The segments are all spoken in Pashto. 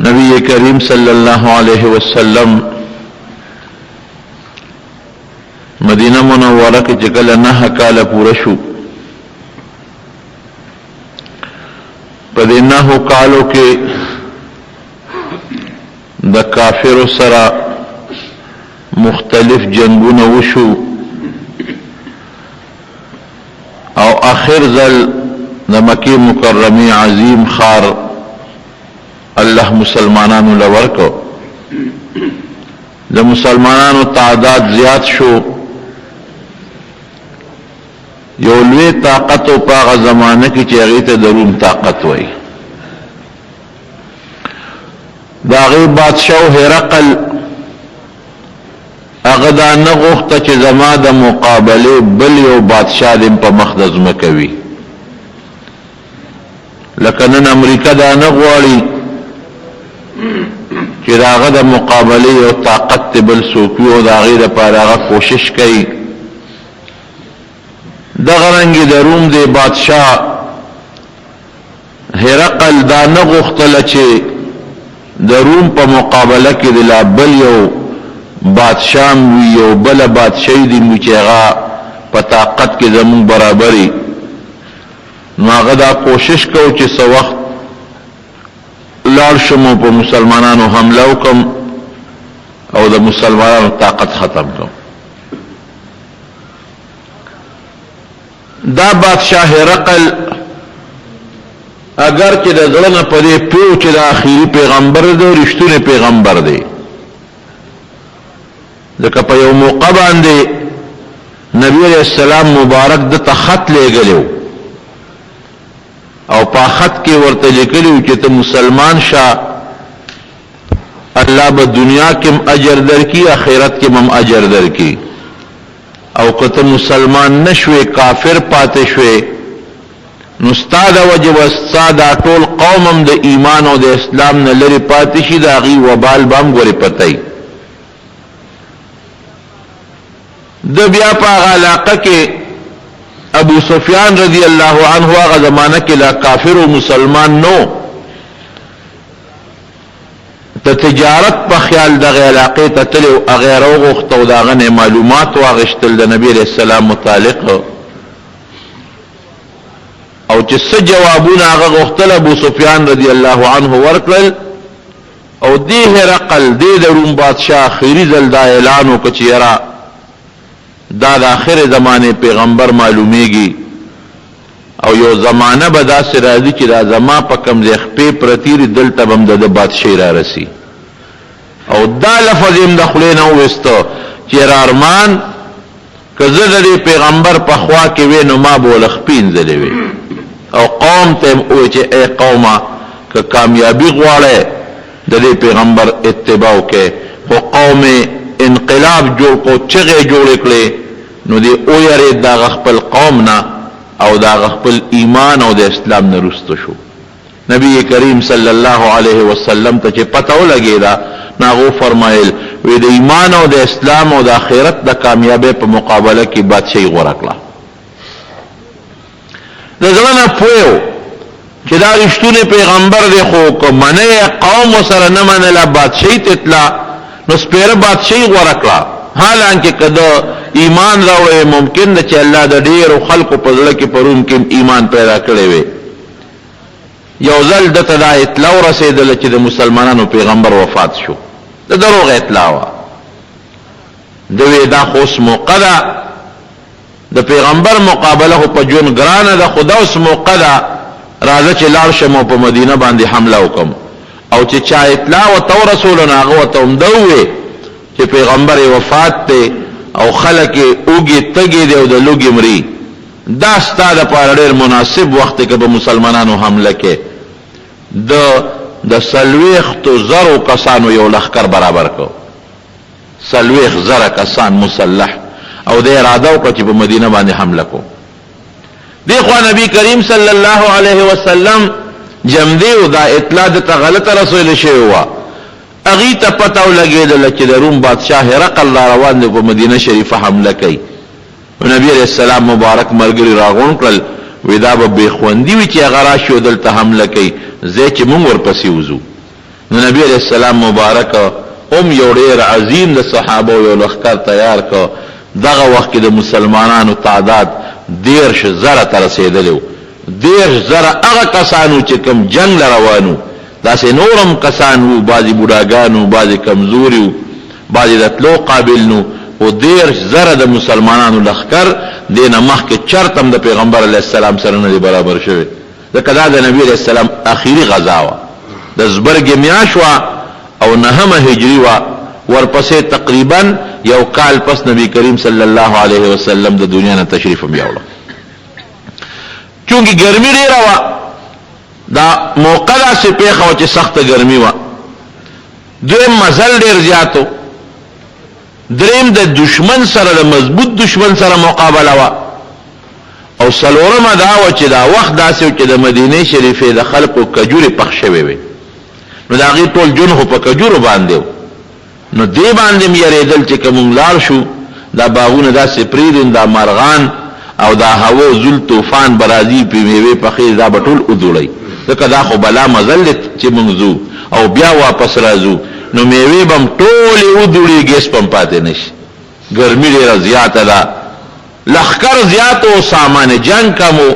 نبی کریم صلی اللہ علیہ وسلم مدینہ منورہ کی چکل 9 کال پورا شو. پدې 9 کالو کې د کافرو سره مختلف جنگونه وشو او آخر ځل د مکی مکرمه عظیم خار الله مسلمانانو لورکو. د مسلمانانو تعداد زیات شو. یو لوی طاقت او په هغه زمانه کې چې هغه ته د روم طاقت وای. دا غي بادشاہ هرقل هغه دا نه غوښته چې زما د مقابله بل یو بادشاہ دې په مخدز مکوي. لکه نن امریکا دا نه غواړي چې داغه د مقابله یو طاقت بل څوک یو د هغې دپاره هغه کوشش کوي. دغه رنګې د روم د بادشاہ هرقل دا نه غوښتله چې د روم په مقابله کې د لا بل یو بادشاہ وي، یو بله بادشاهي دي چې هغه په طاقت کې زموږ برابري. نو هغه دا کوشش کو چې څه وخت لاړ شم په مسلمانانو حمله وکم او د مسلمانانو طاقت ختم کم. دا بادشاہ هرقل اگر چې د زړه نه په دې پیو چې د آخري پیغمبر دی، رښتونی پیغمبر دی، ځکه په یو موقع باندې نبی علیہ السلام مبارک دته خط لېږلی او په خط کې ورته لیکلی چې ته مسلمان شه، الله به دنیا کې هم اجر درکړي، آخرت کې هم اجر درکړي. او که ته مسلمان نشوې، کافر پاتې شوې، نو ستا د وجه به ستا دا ټول قوم هم د ایمان او د اسلام نه لرې پاتې شي، د هغې وبال به هم ګورې پتی. د بیا په هغه علاقه کې ابو سفیان رضی اللہ عنہ هغه زمانہ کې لا کافر او مسلمان نو، ته تجارت په خیال دغه علاقې ته تللی او هغې راوغوښته او د هغه نه معلومات واخیستل د نبي علیه السلام متعلق، او چې څه جوابونه هغه غوښتل ابو سفیان رضی الله عنه ورکړل. او دې هرقل دې د روم بادشاہ آخري ځل دا اعلان وکړ چې یاره دا د آخر زمانه پیغمبر معلومیږي او یو زمانه به داسې راځي چې دا زما په کوم ځای خپې پرتې دي، دلته به هم د ده بادشاهي را رسي. او دا لفظ یې هم د خولې نه وویسته چې یاره ارمان که زه د دې پیغمبر په خوا کې وې نو ما به ولې خپې انځلې وې. او قوم ته یې وویل چې ای قومه که کامیابي غواړئ د دې پیغمبر اتباع وکړئ. خو قوم انقلاب جوړ کو، چغې جوړې کړې، نو دی او یری دا خپل قوم نه او دا خپل ایمان او د اسلام نه رسته شو. نبی کریم صلی الله علیه وسلم ته چې پته ولګېده نو هغه فرمایل وی د ایمان او د اسلام او د آخرت د کامیابۍ په مقابله کې بادشاهي غوره کړه. د زړه نه پوه چې دا رښتونی پیغمبر دی، خو که منې قوم ورسره نه منله بادشاهي ته تله نو سپیره بادشاهي غوره کړه. حالانکه که د ایمان راوړی ممکن ده چې الله د ډېرو خلکو په زړه کې په روم کې ایمان پیدا کړی وي. یو ځل دته دا اطلاع ورسېدله چې د مسلمانانو پیغمبر وفات شو، د دروغ اطلاع وه. ده وی دا خو اوس موقع ده، د پیغمبر مقابله خو په ژوند ګرانه ده، خو دا اوس موقع ده راځه چې لاړ شم او په مدینه باندې حمله وکړم. او چې چا اطلاع ورته ورسوله نو هغه ورته همده ووې چې پیغمبر وفات دی او خلک یې اوږې تږې دی او د لوږې مري. دا ستا دپاره ډېر مناسب وخت دی که په مسلمانانو حمله کې. د 40,000 کسانو یو لښکر برابر کړ، 40,000 کسان مسلح، او د اراده وکړه چې په مدینه باندې حمله کو. دی خوا نبی کریم صلی الله علیه وسلم جمدی او دا اطلاع دته غلطه رسول شوی و. اغي ته پته ولګېدله چې د روم بادشاہ هرقل را روان دی په مدینه شریفه حمله کوي. نبی علیہ السلام مبارک ملګري راغون کړل، وی دا به بې خوندي وي چې هغه راشي او دلته حمله کوي، ځای چې مونږ ورپسې وځو. نو نبی علیہ السلام مبارک یو ډیر عظیم د صحابه یو لښکر تیار کو. دغه وخت کې د مسلمانانو تعداد 10,000 ته رسیدلی. 10,000 هغه کسانو چې کوم جنگ روانو، داسې نورم کسانو، بعضی بوډاګانو، بعضی کمزوریو، بعضی د تلو قابل نو. او 10,000 د مسلمانانو لښکر دینه مخکې چرتم د پیغمبر علیه السلام سره نه برابر شوی. ځکه دا د نبی علیه السلام اخیری غزا وه، د زبرګې میاشت وه او 9 هجري وه. ورپسې تقریبا یو کال پس نبی کریم صلی الله علیه وسلم د دنیا نه تشریف هم یوړه. چونکه ګرمي ډیره وه، دا موقع داسې پیښه وه چې سخته ګرمي وه. دویم مزل ډیر زیاتو. دریم د دشمن سره، د مضبوط دشمن سره مقابله وه. او څلورمه دا وه چې دا وخت داسې و چې د مدینې شریفې د خلقو کجورې پخ شوې وې. نو د هغې ټول جون خو په کجورو باندې و. نو دې باندې م یریدل چې که مونږ لاړ شو دا باغونه داسې پرېږدو، دا مرغان او دا هوا زول طوفان به راځي، پې میوې پخې دا به ټول ودوړی. ځکه دا خو بلا مزل دی چې مونږ ځو او بیا واپس راځو، نو میوې به م ټولې ودوړي، ګیس به م پاتې نه شي. ګرمي ډېره زیاته ده، لښکر زیات و، سامان جنگ کم و.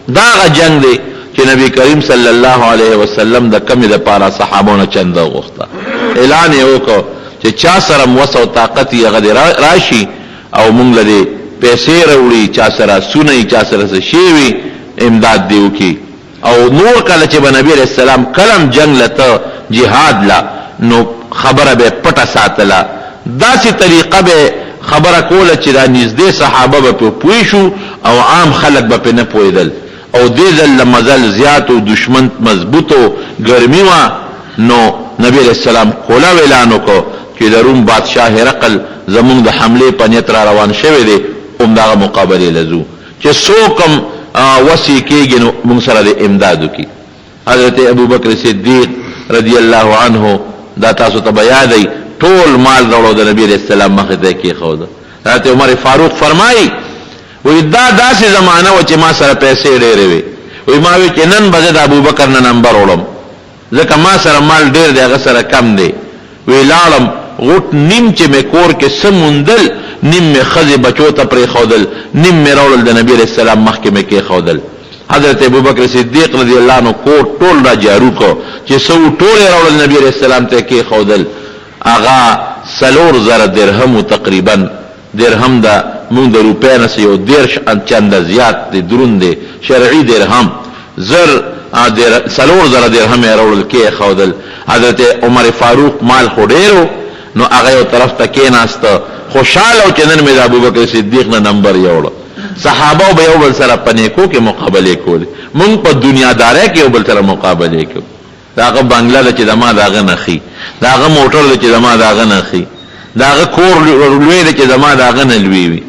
دا هغه جنگ دی چې نبی کریم صلی الله علیه وسلم د کمې دپاره صحابو نه چنده وغوښته. اعلان یې وکړو چې چا سره وس او طاقت یې هغه دې راشي او مونږ له دې پیسې راوړي، چا سره سونه وي، چا سره څه شی وي، امداد دې وکړي. او نور کله چې به نبی علیه السلام کلم جنگ لته جهاد لا، نو خبره به پټه ساتله. داسې طریقه به خبره کوله چې دا نږدې صحابه به پې پوه شو او عام خلک به پې نه پوهېدل. او دې ځل مزل زیات و، دشمن مضبوط و، ګرمي وه. نو نبی علیہ السلام کوله اعلان وکړو چې د روم بادشاه هرقل زمونږ د حملې په نیت را روان شوی دی، همدغه مقابلې لزو چې څوک هم وسې کېږي نو مونږ سره د امداد وکړي. حضرت ابوبکر صدیق رضی الله عنه دا تاسو ته به یادی، ټول مال راوړو د نبی علیہ السلام مخې ته یې کېښوده. حضرت عمر فاروق فرمایي وی دا داسې زمانه وه چې ما سره پیسې ډېرې وې. وی ما وی چې نن به زه د ابوبکر نه نمبر وړم، ځکه ما سره مال ډېر دی، هغه سره کم دی. وی لاړم غوټ نیم چې مې کور کې څه موندل، نیم مې ښځې بچو ته پرېښودل، نیم مې راوړل د نبي علیه السلام مخکې مې کېښودل. حضرت ابوبکر صدیق رضی الله عنه کور ټول را جارو کو چې څه و ټول یې راوړل نبي علیه السلام ته یې کېښودل. هغه 4,000 درهم تقریبا. درهم دا مونږ د روپۍ نه یو 10 چنده زیات دی، دروند دی، شرعي درهم. 4,000 درهم یې راوړل کېښودل. حضرت عمر فاروق مال خو ډېر، نو هغه یو طرف ته کېناسته، خوشحاله و چې نن مې د ابوبکر صدیق نه نمبر یوړه. صحابه به یو بل سره په نیکو کې مقابلې کولې، مونږ په دنیادارۍ کې یو بل سره مقابلې کوو. د هغه بنګله ده چې د ما د هغه نه ښي، د هغه موټر ده چې د ما د هغه نه ښي، د هغه کور لوی ده چې د ما د هغه نه لوی وي،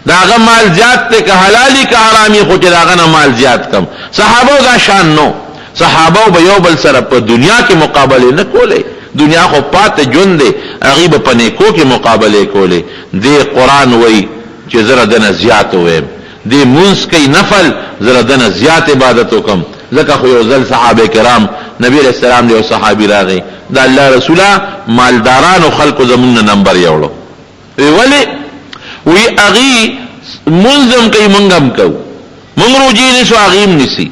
د هغه مال زیات دی که حلالي که حرامي، خو چې د هغه نه مال زیات کم. صحابه دا شان نو، صحابه به یو بل سره په دنیا کې مقابلې نه کولې، دنیا خو پاتې ژوند دی، هغې به په نیکو کې مقابلې کولې. دې قرآن وایي چې زه له ده نه زیات ووایم، دې مونځ کوي نفل، زه له ده نه زیات عبادت وکړم. ځکه خو یو ځل صحابه کرام نبی علیہ السلام دی یو صحابي راغی، د الله رسوله مالدارانو خلکو زمونږ نه نمبر یوړو. ولې؟ وی هغې مونځ هم کوي، مونږ هم کوو، مونږ روجې نیسو، هغې هم نیسي.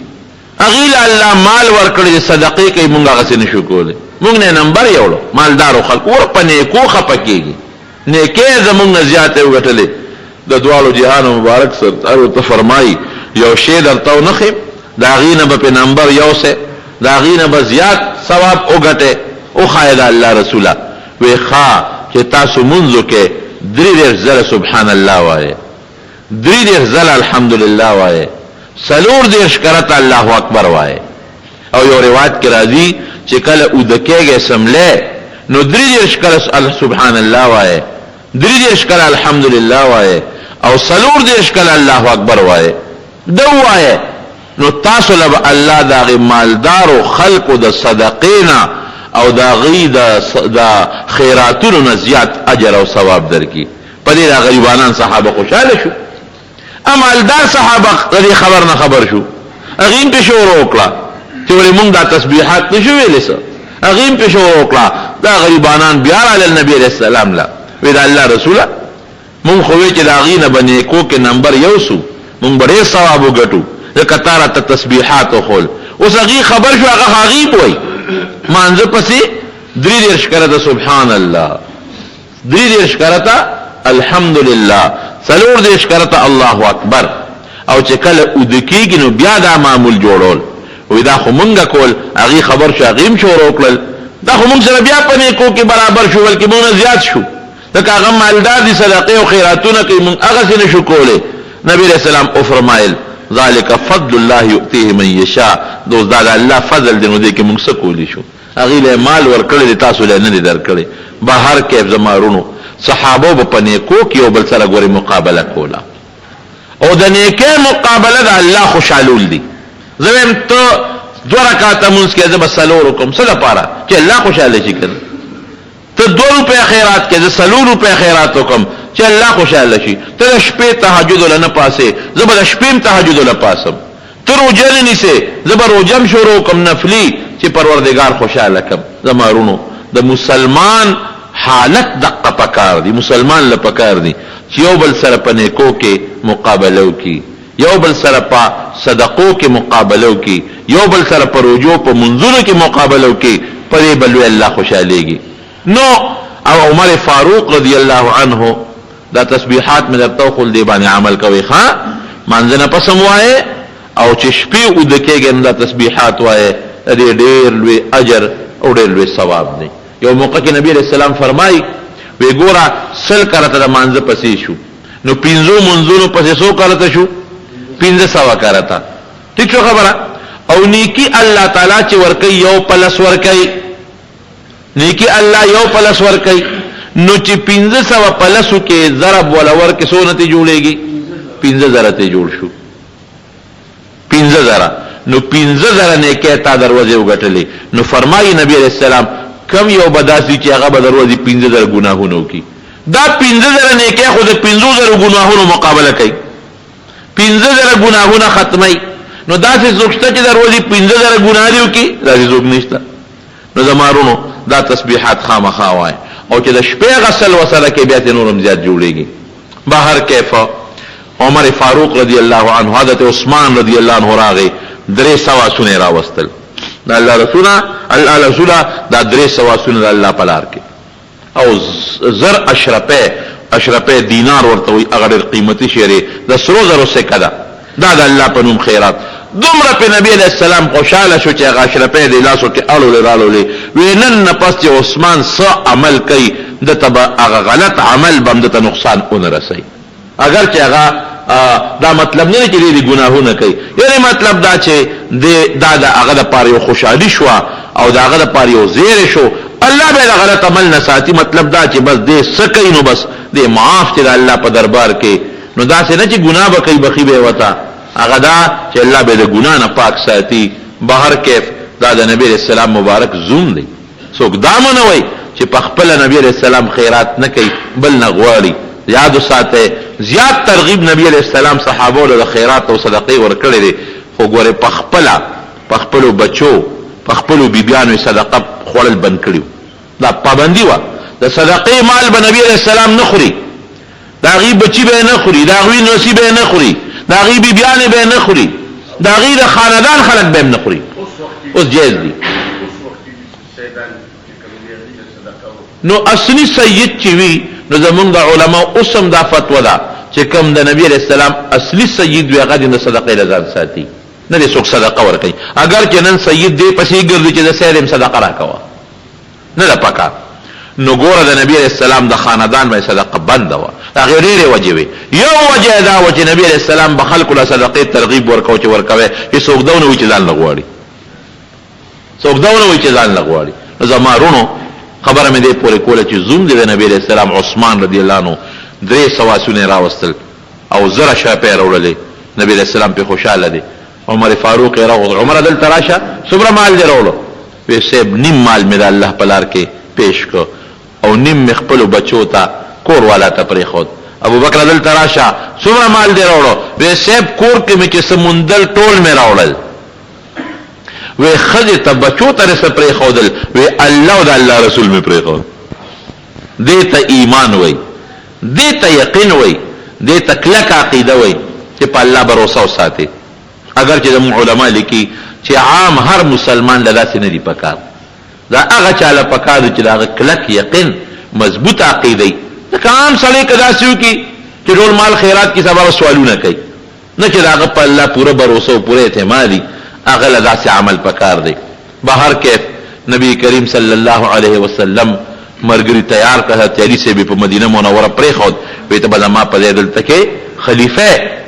هغې له الله مال ورکړی، صدقې کوي، مونږ هغسې نشو کولی، مونږ نه نمبر یوړو. مالدارو خلکو ور په نیکو خفه کېږي، نیکۍ زمونږ نه زیاته وګټلې. د دواړو جهانو مبارک سرکار ورته فرمایي یو شی درته ونښیم، د هغې نه به پې نمبر یوسې، د هغې نه به زیات ثواب وګټې. وښایه د الله رسوله وی ښه چې تاسو مونځ وکئ 33 ځله سبحان الله وایې، 33 ځله الحمدلله وایې، 34 کرته الله اکبر وایې. او یو روایت کې راځي چې کله اوده کېږئ سملی نو 33 کله سبحان الله وایې، 33 کله الحمدلله وایې، او 34 کله الله اکبر وایې. ده وایې نو تاسو له به الله د هغې مالدارو خلقو د صدقې نه او د هغې د خیراتونو نه زیات اجر او ثواب درکړي. په دې د غریبانان صحابه خوشحاله شو. مالدار صحابه د دې خبر نه خبر شو، هغې هم پې شور وکړه چې ولې مونږ دا تسبیحات نشو ویلی څه، اغیم په شروع کړه دا غریبانان بیا علی نبی علیہ السلام لا وی دا الله رسوله مونږ خو چې دا غینه بنې کو کې نمبر یو سو مونږ ډېر ثواب وګټو کتاره تسبیحات خول اوس هغه خبر شو هغه غیب وای مانځ پسې درې دېرش کرته سبحان الله درې دېرش کرته الحمدلله څلور دېرش کرته الله اکبر او چې کله ودکیږي نو بیا دا معمول جوړول وې دا خو مونږه کول هغه خبر شو هغه شروع کړل دا خو مونږ سره بیا پنه کو کې برابر شو بلکې مونږ زیات شو دا هغه مالدار دي صدقه او خیراتونه کوي مونږ هغه څه نشو کوله نبی رسول الله او فرمایل ذالک فضل الله یؤتیه من یشاء دوز دا الله فضل دی نو دې کې مونږ څه کولی شو هغه له مال ورکړل تاسو له نه درکړي بهر کې زمارونو صحابه په پنه کو کې او بل سره غوري مقابله کوله او د نیکه مقابله د الله خوشالول دي زم ته دو رکعات مونږ کې زب سلور کوم څه لپاره چې الله خوشاله شي کنه ته 2 روپے خیرات کې ز سلور روپے خیرات وکم چې الله خوشاله شي ته شپې تهجد لنه پاسه زبر شپې تهجد لنه پاسم ته روزه نه سه زبر روزم شروع کوم نفلی چې پروردگار خوشاله کم زمارونو د مسلمان حالت دقه پکار دي مسلمان لپاره دي چې یو بل سره پنه کو کې مقابله وکي یو بل سره په صدقو کې مقابله وکي یو بل سره په روزو په منځونو کې مقابله وکي پرې بل الله خوشاليږي نو او عمر فاروق رضی الله عنه دا تسبیحات مې درته خل دی باندې عمل کوي ښا مانځنه پسم وایي او چې شپې ودکېږي دا تسبیحات وایي دې ډېر لوی اجر او ډېر لوی ثواب دی یو موقع کې نبی رسول الله فرمایي وی ګوره سل کرته د مانځه پسې شو نو 500 منځونو پسې سو کرته شو 500 کرته ٹھیک شو خبره او نیکی الله تعالی چې ورکي یو پلس ورکي نیکی الله یو پلس ورکي نو چې 500 پلسو کې ضرب ولا ورکه سونته جوړيږي 15000 ته جوړ شو 15000 نو 15000 نه کې تا دروازه وګټلې نو فرمایي نبی عليه السلام کم یو بداسي چې هغه به دروازه 15000 ګناهونه وکي دا 15000 نه کې خو د 15000 ګناهونو مقابله کوي 15000 ګناهونه ختمي نو دا څه زوښته چې دروازه 15000 ګناهونه وکي دا زوګ نشته نو زمارونو دا تسبیحات خامخا وای او چې د شپې غسل وسله کې بیا نورم زیات جوړيږي بهر کیف عمر فاروق رضی الله عنه حضرت عثمان رضی الله عنه راغی 300 سونه راوستل دا الله رسول دا 300 سونه الله پلار کې او زر اشرفه دینار ورته وي اگر قیمتي شری د سرو زرو سکه دا د الله په نوم خیرات دومره په نبی علیہ السلام خوشاله شو چې هغه اشرفه دی لاسو کې اړول وینن پس چې عثمان څه عمل کوي د تبع هغه غلط عمل باندې ته نقصان اون رسي اگر چې هغه دا مطلب نه چې دی ګناهونه کوي یعنی مطلب دا چې دا هغه د پاره یو خوشحالي شو او دا هغه د پاره یو زیر شو الله به غلط عمل نه ساتي مطلب دا چې بس دې سکه نو بس دې معاف چې الله په دربار کې نو دا څه نه چې ګناه به کوي بخي به وتا هغه دا چې الله به د ګناه نه پاک ساتي بهر کیف دا د نبی رسول الله مبارک زوم دی څوک دا منوي چې په خپل نبی رسول الله خیرات نه کوي بل نه غواړي یاد ساته زیات ترغیب نبی علیہ السلام صحابه له خیرات او صدقې ورکړي دي خو ګوره په خپل بچو په خپل بیبيانو صدقه خورل بند کړیو دا پابندي و د صدقې مال به نبی علیہ السلام نه خوري دا غي بچي به نه خوري دا غوي نصیب به نه خوري دا غي بیبيانه به نه خوري دا غي د خاندان خلک به نه خوري اوس جایز دي نو اصلي سید چې وی نو زمونږ علماء اوسم دا فتوا ده چې کوم د نبی رسول الله اصلي سید وی هغه د صدقې لزان ساتي نه دې څوک صدقه ورکړي اگر چې نن سید دې پسې ګرځي چې د سیرم صدقه راکوا نه ده پکا نو ګوره د نبی رسول الله د خاندان باندې صدقه بند و دا غیره وجوي یو وجه دا و چې نبی رسول الله به خلکو له صدقې ترغیب ورکاو چې ورکوي چې څوک دونه وي چې ځان لغواړي څوک دونه وي چې ځان لغواړي زمارونو خبره مې دې پورې کوله چې زوم دې نبی رسول الله عثمان رضی الله عنه 300 سونه راوستل او زره شاپه راوللې نبی رسول الله په خوشاله دي عمر فاروق راغ عمر دل تراشه صبر مال دې راولو په سیب نیم مال مې الله پلار کې پیش کو او نیم مخبل بچو ته کور والا ته پرې خود ابو بکر دل تراشه صبر مال دې راولو په سیب کور کې مې چې سمندل ټول مې راولل وی خځې ته بچو ته رسه پرېښودل وی الله او د الله رسول مې پرېښود. دې ته ایمان وی، دې ته یقین وی، دې ته کلک عقیده وی چې په الله باور وساتي. اگر چې زموږ علما لیکي چې عام هر مسلمان له داسې نه دي پکار، دا هغه چاله پکار دی چې دا کلک یقین مضبوط عقیده. ځکه عام سړی که داسې وکړي چې ټول مال خیرات کې سبا سوالونه کوي، نه چې د هغه په الله پوره بروسه او پوره اعتمادي، هغه له داسې عمل پکار دی. بهر کیف نبی کریم صلی الله علیه وسلم مرګري تیار کړه، تیاری سے به په مدینه منوره پرېښود، وی ته به زما په ځای دلته کې خلیفه.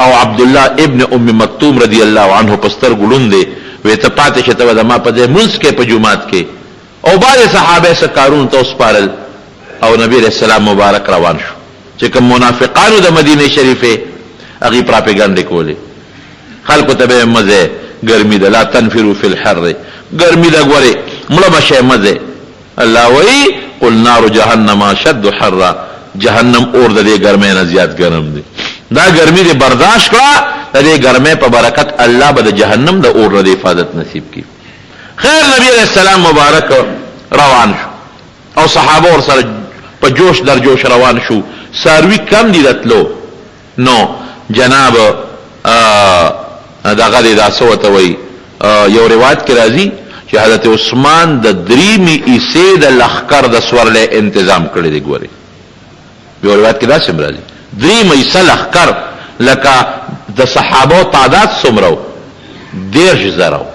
او عبدالله ابن ام مکتوم رضی الله عنه په سترګو ړوند دی، وی ته پاتې شه ته به زما په ځای منځ کې په جومات کې. او بعضې صحابه څه کارونو ته وسپارل او نبی علیہ السلام مبارک روان شو. چې کوم منافقانو د مدینه شریفه هغې پراپیګنډې کولې، خلکو ته به یې مزه ګرمي ده، لا تنفروا فی الحر، ګرمي ده ګورې مړه به شئ مزه. الله وایي قل نار جهنم اشد حرا، جهنم اور د دې ګرمۍ نه زیات ګرم دی. دا ګرمي دې برداشت کړه، د دې ګرمۍ په برکت الله به د جهنم د اور د حفاظت نصیب کړي. خیر نبی علیہ السلام مبارک روان شو او صحابه ور سره په جوش در جوش روان شو. ساروی کم دي دتلو نو جناب دغه دې دا سوته وای یو روایت کې راځي چې حضرت عثمان د دریمې عیسې د لخر د سورلې تنظیم کړی دی. ګوري یو روایت کې دا سم راځي دریمې عیسې لخر لکه د صحابه تعداد څومره 10,000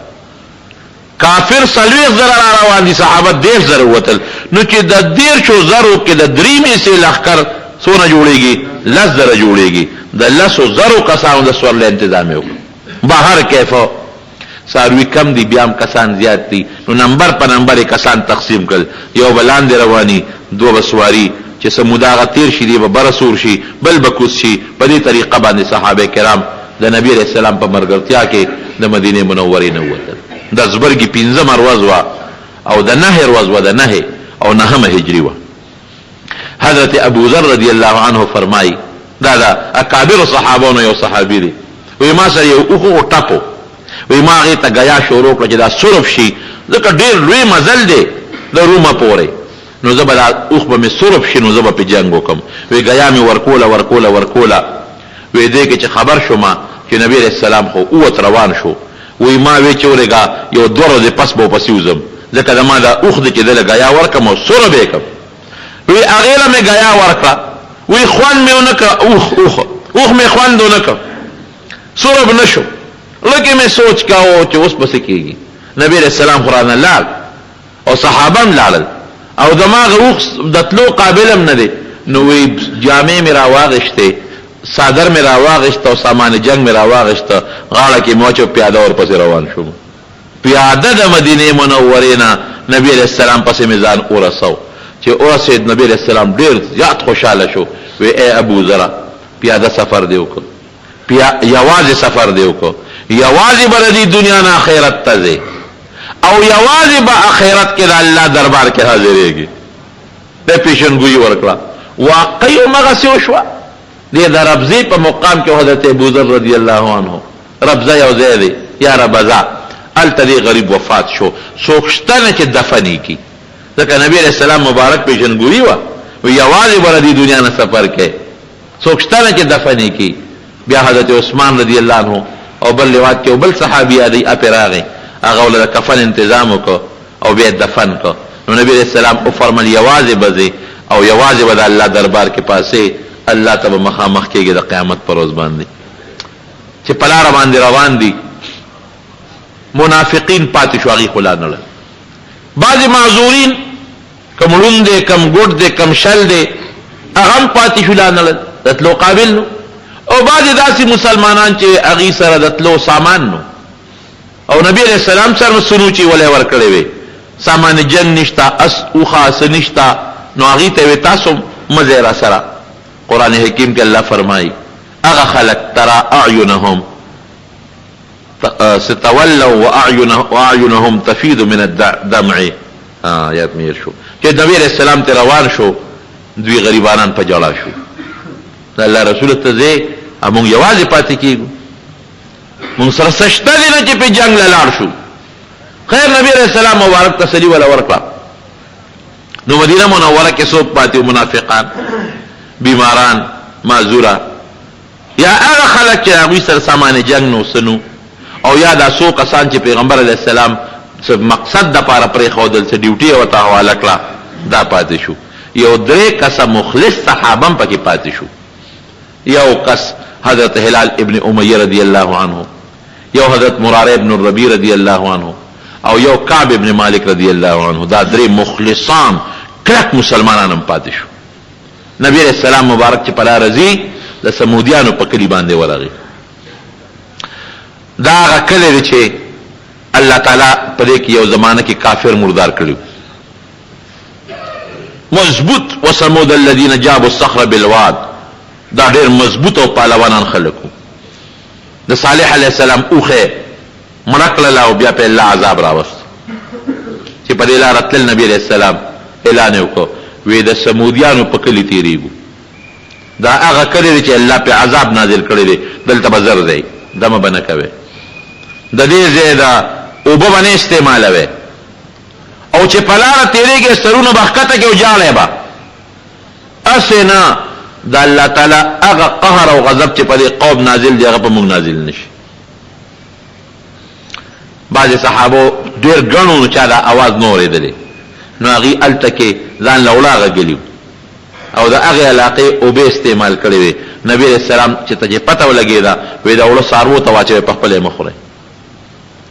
کافر 40,000 روان دي، صحابه 10,000 وتل. نو چې د 10,000 کې د دریمې عیسې لخر څونه جوړیږي 10,000 جوړیږي. د 10,000 کسانو د سورلې تنظیم یو. بهر کیفو ساروی کم دی بیام کسان زیاد دی، نو نمبر په نمبر کسان تقسیم کړل. یو بلان دی رواني، دو بسواری چې سموداغه تیر شي دی به برسور شي، بل بکوس شي. په دې طریقه باندې صحابه کرام د نبی علیہ السلام په مرګرتیا کې د مدینه منورې نه وتل. د زبرګي 15 ورځ وا او د 9 ورځ وا، د 9 او 9 هجری وا. حضرت ابو ذر رضی الله عنه فرمایي دا اکابر صحابانو یو صحابي دی، وی ما سره یو اوخو ټاپو، وی ما هغې ته ګیا شروع کړه چې دا صرف شي، ځکه ډېر لوی مزل دی د رومه پورې، نو زه به دا اوخ به مې صرف شي نو زه به پې جنګ وکړم. وی ګیا مې ورکوله وی دې کې چې خبر شوم چې نبی علیہ السلام خو اوت روان شو، وی ما وی چې ورېږه یو 2 ورځې پس به ورپسې وځم، ځکه زما دا اوخ دی چې دله ګیا ورکړم او صرف یې کړم. وی هغې له مې ګیا ورکړه، وی خوند مې ونه کړه، اوخ مې خوند ونه کړه، صرف نه شو. لکه میں سوچ کاؤ چې اوس پس کېږي. نبی علیہ السلام قرآن لال او صحابه هم لاړل او دماغ اوخ د تلو قابل هم نه دی. نو وی جامې مې راواغشتې، صادر مې راواغشته او سامان جنگ مې راواغشته، غاړه کې مې واچو، پیاده ورپسې روان شوم. پیاده د مدینې منورې نه نبی علیہ السلام پسې مې ځان ورسو. چې ورسېد نبی علیہ السلام ډېر زیات خوشحاله شو. وی ای ابو ذر پیاده سفر دی وکړ، یوازې سفر دی وکړ، یوازې به د دنیا نه آخرت ته ځې او یوازې به آخرت کې د الله دربار کې حاضرېږي. د پیشنګویي ورکړه. واقعي همغسې وشوه. دې د ربضې په مقام کې حضرت ابوذر رضی الله عنه ربضه یو ځای دی یا ربضه، هلته دې غریب وفات شو. څوک شته نه چې دفن یې کړي، ځکه نبي علیہ السلام مبارک پیشنګویي وه، یوازې به د دنیا نه سفر کوي، څوک شته نه چې دفن یې کړي. بیا حضرت عثمان رضی الله عنه او بل روایت کې بل صحابي یادی اپې راغی، هغه ول د کفن تنظیم وکړ او بیا دفن کړ. نو نبی علیہ السلام او فرمایل یوازې بځي او یوازې به د الله دربار کې پاسې الله ته به مخامخ کېږي د قیامت پر ورځ باندې. چې په لاره باندې روان دي منافقین پاتې شو، هغې خو لا نه لرل. بعضې معذورین کم ړوند دی، کم ګوډ دی، کم شل دی، هغه هم پاتې شو لا نه لرل، د تلو قابل نو. او بعضې داسې مسلمانان چې هغې سره د تلو سامان نو او نبی علیہ السلام سره سنوچې ولی ورکړی وی، سامان جنگ نشته، اس اوښه څه نشته، نو هغې ته وی تاسو مه ځئ را سره. قرآن حکیم کې الله فرمایي هغه خلک ترى اعینهم ستولوا واعینهم تفیض من الدمع. یاد مې شو چې نبی علیہ السلام ته روان شو، دوی غریبانان په جړا شو. د الله رسول ته ځې مونږ یوازې پاتې کېږو، مونږ سره څه شته دی نه چې په جنګ له لاړ شو. خیر نبی علیہ السلام مبارک تسلی ولا ورکړه. نو مدینه منوره کې څوک پاتې منافقان، بیماران، معذوره، یا هغه خلک چې هغوی سره سامان جنگ نو سنو، او یا دا څو کسان چې پیغمبر علیه السلام څه مقصد دپاره پرېښودل، څه ډیوټي ورته حواله کړه، دا پاتې شو. یو 3 کسه مخلص صحابه هم پکې پاتې شو. یو کس حضرت هلال ابن امیہ رضی اللہ عنہ، یو حضرت مرارہ ابن الربیع رضی اللہ عنہ، او یو کعب ابن مالک رضی اللہ عنہ. دا 3 مخلصان کلک مسلمانان هم پاتې شو. نبی علیہ السلام مبارک چې پلا رضی د سمودیانو په کلی باندې ورغی. دا هغه کلی دی چې الله تعالی په دې کې یو زمانه کې کافر مردار کړي. مضبوط وسمود الذين جابوا الصخر بالواد، دا ډېر مضبوط او پهلوانان خلکو. د صالح علیه السلام اوخه منقله او بیا په الله عذاب راوست چې په دې لاره تل نبی علیه السلام اعلان وکړو، وی د سمودیانو په کلی تیریږو. دا هغه کلی چې الله په عذاب نازل کړی دی، دلته به زر دی، دمه به نه کوي، د دې ځای دا اوبه به نه استعمالوي، او چې په لاره تیریږي سرونه به ښکته کې وجاړی به. اسې نه، د الله تعالی هغه قهر او غضب چې په دې قوم نازل دی، هغه په موږ نازل نشي. بعضې صحابو ډېر ګڼو نو چا دا اواز نه اورېدلی، نو هغوی هلته کې ځان له وړه غږلي او د هغې علاقې اوبه استعمال کړې وې. نبي علیه السلام چې ته چې پته ولګېده، وایي د وړه څاروو ته واچوئ، په خپله یې مه خورئ.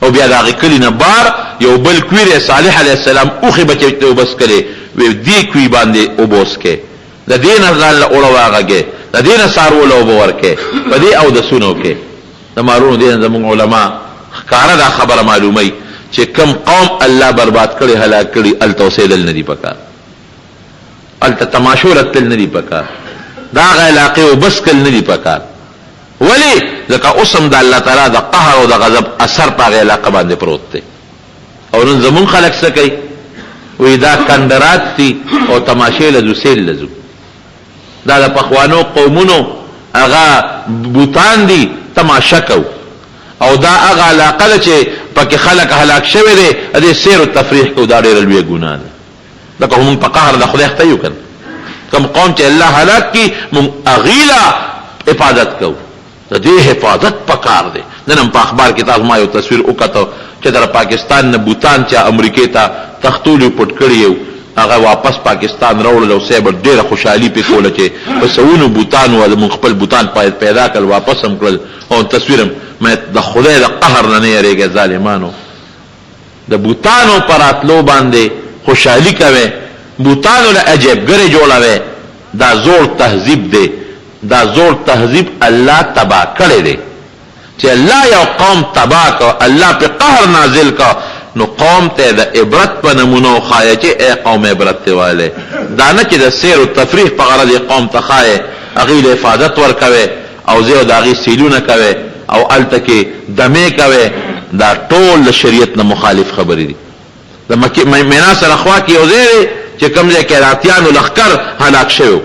او بیا د هغې کلي نه بار یو بل کوي دی، صالح علیه السلام اوښې به چې اوبه څکلې، وایي دې کوي باندې اوبه وڅکې، د دې نه ځان له اوړه واغږې، د دې نه څاروو له اوبه ورکې، په دې اودسونو کې. د مارونو دې نه زموږ علما ښکاره دا خبره معلوموي چې کم قوم الله برباد کړي، هلاک کړي، هلته اوسېدل نه دي پکار، هلته تماشو رتل نه دي پکار، دا هغه علاقې اوبه څکل نه دي پکار. ولې؟ ځکه اوس هم د الله تعالی د قهر او د غضب اثر په هغې علاقه باندې پروت دی. او نن زمونږ خلک څه کوي؟ وایي دا کندرات دي او تماشې لځو، سیل لځو. دا د پخوانو قومونو هغه بوتان دي، تماشه کو. او دا هغه علاقه ده چې پکې خلک هلاک شوی دی، د دې سیر و تفریح کو، دا ډېره لویه ګناه ده. لکه موږ په قهر د خدای خته یو که نه، کوم قوم چې الله هلاک کړي موږ هغې له حفاظت کوو. د دې حفاظت پکار دی. نن هم په اخبار کې تاسو ما یو تصویر وکتو چې در پاکستان نه بوتان چې امریکې ته تختولي پټ کړي یو، هغه واپس پاکستان راوړل او صاحب ډېره خوشحالي پې کوله چې په سوونو بوتان و، موږ خپل بوتان پیدا کړل، واپس هم کړل. او تصویر هم د خدای د قهر نه نه یېرېږئ ظالمانو. د بوتانو په راتلو باندې خوشحالي کوئ، بوتانو له عجیبګرې جوړوئ. دا زوړ تهذیب دی، دا زوړ تهذیب الله تباه کړی دی. چې الله یو قوم تباه کړ، الله په قهر نازل کړ، نو قوم ته د عبرت په نمونه وښایه چې ای قوم عبرت ته والی. دا نه چې د سیر و تفریح په غرض قوم ته ښایې، هغوی له حفاظت ورکوئ او زه او د هغې سیلونه کوئ او هلته کې دمې کوئ. دا ټول د شریعت نه مخالف خبرې دي. د مینا سره خوا کې یو ځای دی چې کوم ځای کې راتیانو لښکر هلاک شوی،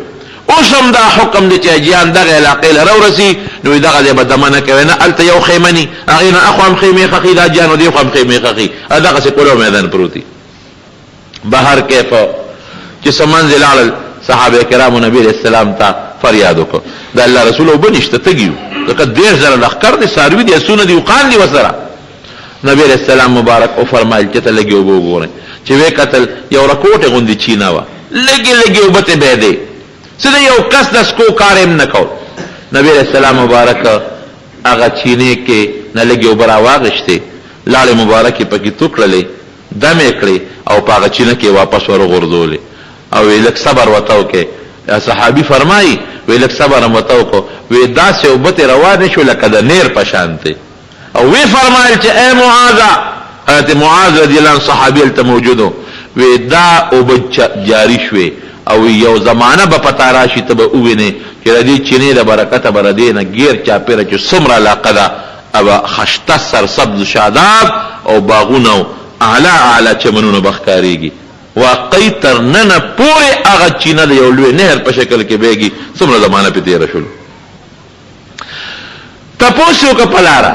اوس هم دا حکم دی چې اجیان دغه علاقې له راورسي، نو دغه ځای به دمه نه کوي، نه هلته یو خیمه ني، هغې نه اخوا هم خیمې ښخي، دا اجیانو دې خوا هم خیمې ښخي، دغسې کلو میدان پروت دي. بهر کیف چې څه منځې لاړل، صحابه کرامو نبي علیه السلام ته فریاد وکړو، د الله رسول اوبه نشته، تږي یو، ځکه 1,000 لښکر دي، څاروي دي، اسونه دي، اوښان دي ورسره. نبی علیه السلام مبارک وفرمایل چې ته لږې اوبه وګورئ. چې ویې کتل یو رکوټې غوندې چینه وه، لږې لږې اوبه ترې بهېدې، څه د یو کس د څکو کار یې نه کو. نبی علیه السلام مبارک هغه چینې کې نه لږې اوبه راواغېښتې، لاړې مبارکې پکې تو کړلې، دم یې کړې او په هغه چینه کې واپس ورغورځولې. او وی لږ صبر ورته وکړې. صحابي فرمایي وی لږ صبر هم ورته وکړو، وی داسې اوبه ترې روانې شو لکه د نیر په شانتې. او وی فرمایل چې ای معاذه، حضرت معاذ رضی الله عنه صحابي هلته موجودو، وی دا اوبه جاری شوې او یو زمانه به پتا راشي ته به ووینې چې د دې چینې د برکته به د دې نه ګیر چاپېره چې څومره علاقه ده، ابه خشته سرسبز شاداب او باغونه اعلی اعلی چمنونه به ښکارېږي. واقعي تر ننه پورې هغه چینه د یو لوی نهر په شکل کې بهېږي، څومره زمانه پې تېره شول. تپوس یې وکړه په لاره،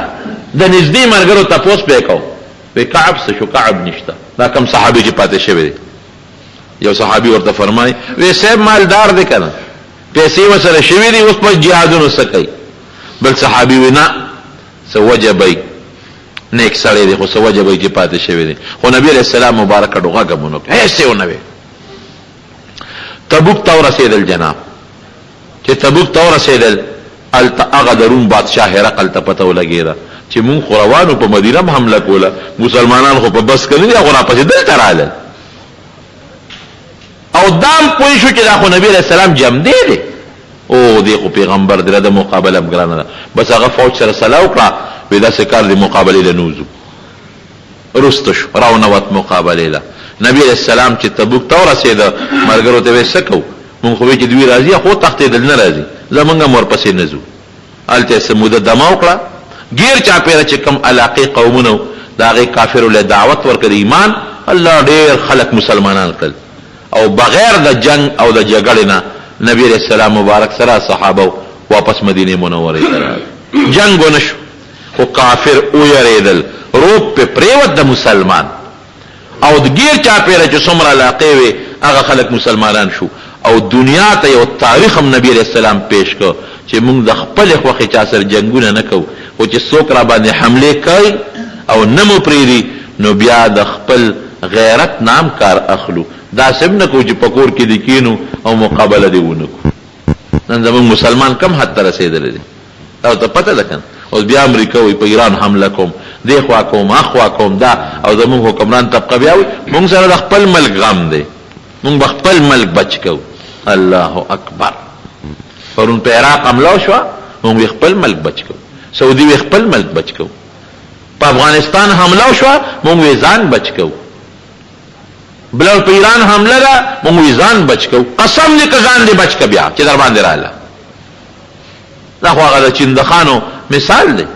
د نږدې ملګرو تپوس پې یې کو وی کعب څه شو؟ کعب نشته. دا کم صحابي چې پاتې شوی دی. یو صحابي ورته فرمایي وی صاحب مالدار دی کنه، پیسې وسره شوی دی، اوس په جهادونو څه کوي؟ بل صحابي وی نه څه وجه به نیک سړی دی، خو څه وجه به چې پاتې شوی دی. خو نبی علیہ السلام مبارک کړو غږمونو هیڅ ونه وی. تبوک ته ورسېدل جناب، چې تبوک ته ورسېدل هغه د روم بادشاه هرقل ته پته ولګېده چې مونږ خو روانو په مدینه هم حمله کوله، مسلمانان خو په بس کې نه دي، هغه راپسې دلته رالل. او دام پوه شو چې دا خو نبی علیہ السلام جمدی دی، او دی خو پیغمبر دی، د مقابله هم ګرانه ده. بس هغه فوج سره صلاح وکړه، وی داسې کار دی مقابلې له نوځو. رسته شو راونوت مقابلې له. نبی علیہ السلام چې تبوک ته ورسېده ملګرو ته وی څه کوو؟ مونږ خو وی چې دوی راځي خو تښتېدل نه راځي، زمونږ هم ورپسې نه ځو. هلته څه موده دمه وکړه، ګیر چاپېره چې کوم علاقې قومونه د هغې کافرو له دعوت ورکړه ایمان، الله ډېر خلک مسلمانان کړل. او بغیر د جنگ او د جګړې نه نبی علیہ السلام مبارک سره صحابه واپس مدینه منورې ته راغلل. جنگ ونه شو، خو کافر ویریدل، روب په پریوت د مسلمان. او د ګیر چاپېره چې څومره علاقې وې هغه خلک مسلمانان شو. او دنیا ته یو تاریخ هم نبی علیہ السلام پیش کړ چې موږ د خپل خوښې چا سره جنگونه نه کوو، خو چې څوک را باندې حمله کوي او نه مو پرېږدي نو بیا د خپل غیرت نام کار اخلو. دا سم نه کو چې پکور کې دی کینو او مقابله دی ونه کو. نن زمون مسلمان کم حد ته رسېدلی دی، او ته پته ده کنه. اوس بیا امریکا وایي په ایران حمله کوم، دې خوا کوم اخوا کوم دا، او زمون حکمران طبقه بیا وایي مونږ سره د خپل ملک غم دی، مونږ به خپل ملک بچ کوو. الله اکبر. پرون په عراق حمله شوه، مونږ خپل ملک بچ کوو. سعودي خپل ملک بچ کوو. په افغانستان حمله شوه، مونږ ځان بچ کوو. بلل په ایران حمله را، مونږ ځان بچ کوو. قسم دې که ځان دې بچ که بیا چې در باندې رااله. دا خو هغه د چندخانو مثال دی.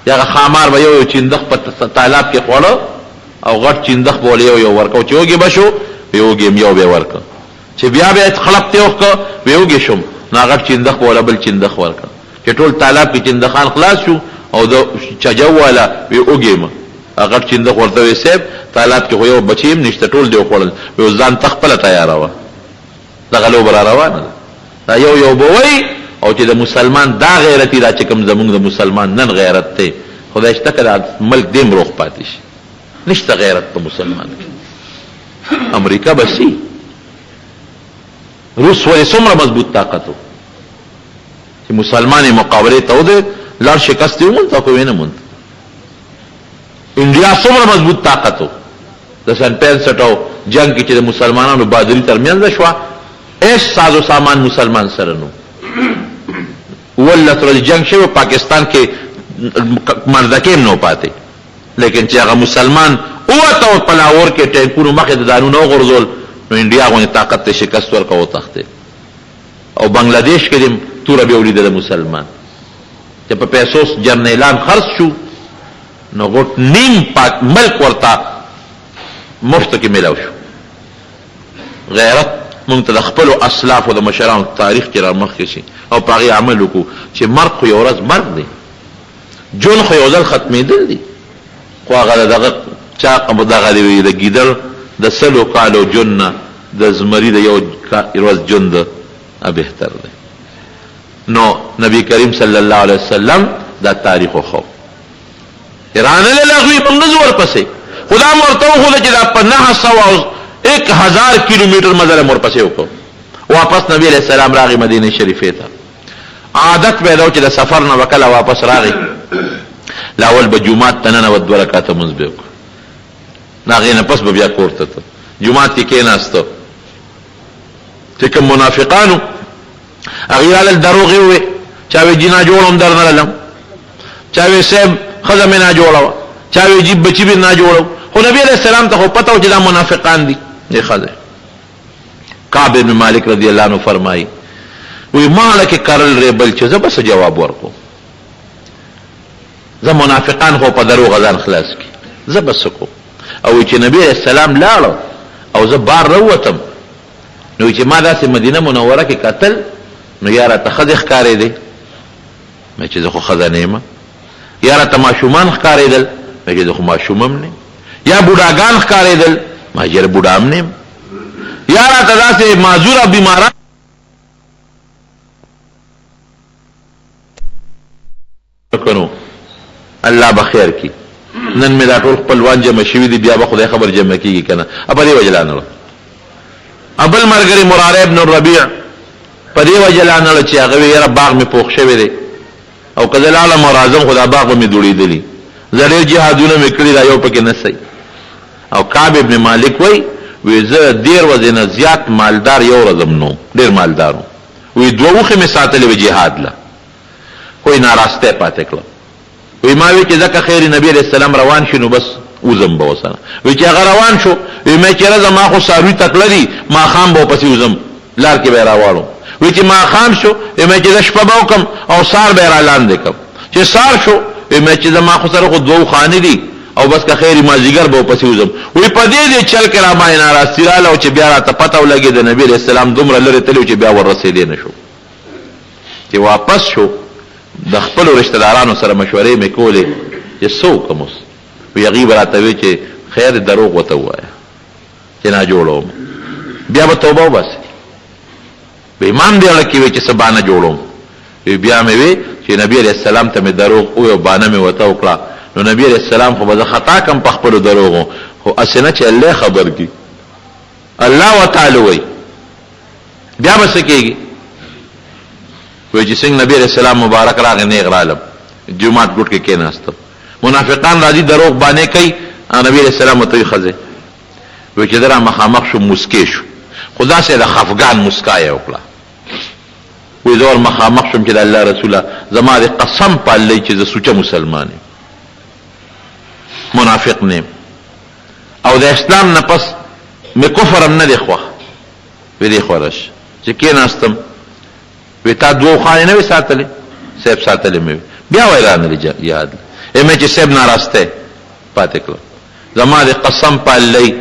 هغه خامار به یو چندخ په تالاب کې خوړه او غټ چندخ به ولې یو ورکو چې وږي به شو، یوږي هم یو به ورکه، چې بیا به خلق ته وکړه وږي شم، نو غټ چندخ به ولا بل چندخ ورکه، چې ټول تالاب کې چندخان خلاص شو او د چجو والا وږي ما غټ چندخ ورته وي سیب تالاب کې خو یو بچیم نشته، ټول دی خوړل، یو ځان تخپل تیاروا دغه لو بر روانه دا یو بوي. او چې د مسلمان دا غیرتی دا چې کوم زمونږ د مسلمان نن غیرت ته خدای شته کړه ملک دیم روغ پاتې شي، نشته غیرت په مسلمان کې. امریکا بسی روس ولې څومره مضبوط طاقت و چې مسلمان مقابله ته ودرېد، لړ شکست یې ومونده خو یې نه موند. انډیا څومره مضبوط طاقت و د سن 65 جنگ کې چې د مسلمانانو بهادري ترمنځ شوه، هیڅ ساز و سامان مسلمان سره نو. ولت ورځ جنگ شوی پاکستان کې مردکې نو پاتې، لیکن چې هغه مسلمان اوته او پلاور کې ټینکونو مخې د دانونو غورځول، نو انډیا غونې طاقت ته شکست ورکوه تخته. او بنگلاديش کې دیم توره به ولید د مسلمان چې په پیسو جرنیلان خرڅ شو، نو غټ نیم پاک ملک ورته مفت کې ملاو شو. غیرت مونږ ته د خپلو اسلافو د مشرانو تاریخ کې را مخکې شي او په هغې عمل وکړو چې مرګ خو یو ورځ مرګ دی، جون خو یو ځل ختمېدل دي، خو هغه دغه چاقه دغه دی د ګیدړ د 100 کالو جون نه د زمري د یو ورځ جون ده بهتر دی. نو نبی کریم صلی الله علیه وسلم دا تاریخ خو ایرانه لغوی په نزور پسې خدا مرته خو چې دا په 900 کیلومتر مزل مرپسې وکړو. واپس نبی علیہ السلام راغی مدینه شریفه ته. عادت پیدا و چې د سفر نه وکړه واپس راغی، لاول به جمعات ته ننوت 2 رکعاته لمونځ به وکړو، هغې نه پس به بیا کور ته ته جمعات کې کېناسته. چې کوم منافقانو هغې رالل دروغ یې ووې، چا وې جنا جوړم در نه للم، چا وې صاحب ښځه مې نه جوړوه، چا وې جیب بچي مې نه جوړو. خو نبی علیہ السلام ته خو پته و چې دا منافقان دي. ښځه کعب بن مالک رضی الله عنه فرمایي وی ماله کې کرل ریبل چې زه بس جواب ورکو، زه منافقان خو په دروغ ځان خلاص کی، زه بس کو. او چې نبی علیہ السلام لاړو او زه بار روتم، نو چې ما داسې مدینه منوره کې قتل، نو یا راته ښځې ښکارېدې، مې چې زه خو ښځه نه یم، یا راته ماشومان ښکارېدل، چې زه خو ماشوم هم نه یا بوډاګان ښکارېدل ما چې بوډا هم نه یا راته داسې معذوره بیماران کنو الله بخیر کی نن مې دا ټول خپلوان جمع شوي دي بیا به خدای خبر جمع کېږي که نه په دې وجه لانړه بل ملګري مراره ابن الربیع په دې وجه لانړه چې هغه وی یاره باغ مې پوخ شوی دی او که زه لاړم او راځم خو دا باغ به مې دوړېدلي زه ډېر جهادونه مې کړي دا یو پکې نه صحیح او کعب ابن مالک وی زه 10 ورځې نه زیات مالدار یو ورځم نو ډېر مالدار وی 2 اوښې مې ساتلې وې جهاد له کوئی ناراسته پاتې کړه وی ما وی چې ځکه خیر نبی علیہ السلام روان شي نو بس وزم به وسره وی چې هغه روان شو وی مې چې راځه ما خو ساروي تکړه دي ما خام به پسې وزم لار کې به راواړو وی چې ما خام شو وی مې چې شپه به وکم او سار به را لاندې کم چې سار شو وی مې چې ما خو سره خو 2 خانې دي او بس که خیر ما زیګر به پسې وزم وی په دې چل کې را باندې ناراستی رااله او چې بیا راته پته ولګي د نبی علیہ السلام دومره لري تلو چې بیا ورسېدې نشو چې واپس شو د خپل رشتہ دارانو سره مشورې مې کولې چې څه کوم وی هغې به راته وی چې خیر دروغ ورته ووایه چې نه جوړوم بیا به توبه وباسي امام دې هغه کې وی چې څه بانه جوړوم بیا مې وی چې نبی علیہ السلام ته مې دروغ وویل بانه مې ورته وکړه نو نبی علیہ السلام خو به زه خطا کم په خپلو دروغو خو هسې نه چې الله خبر کړي الله وتعالی وی بیا به څه کېږي وی چې څنګه نبی علیہ السلام مبارک راغی نیغ رالم جماعت ګوټ کې کېناستم منافقان راځي دروغ باندې کوي نبی علیہ السلام ورته وی ښځې وی چې ده را مخامخ شو مسکې شو خو داسې د خفګان مسکا یې وکړه وی زه ور مخامخ شوم چې د الله رسوله زما د قسم پاللی چې زه سوچه مسلمان یم منافق نیم او د اسلام نه پس مې کفر هم نه دی خوښ وی دی خورش چې کېناستم وی تا 2 خانې نه وې ساتلې صاحب ساتلې مې بیا وی رانلې یاد مې چې صاحب ناراسته پاتې کړه زما د قسم پاللی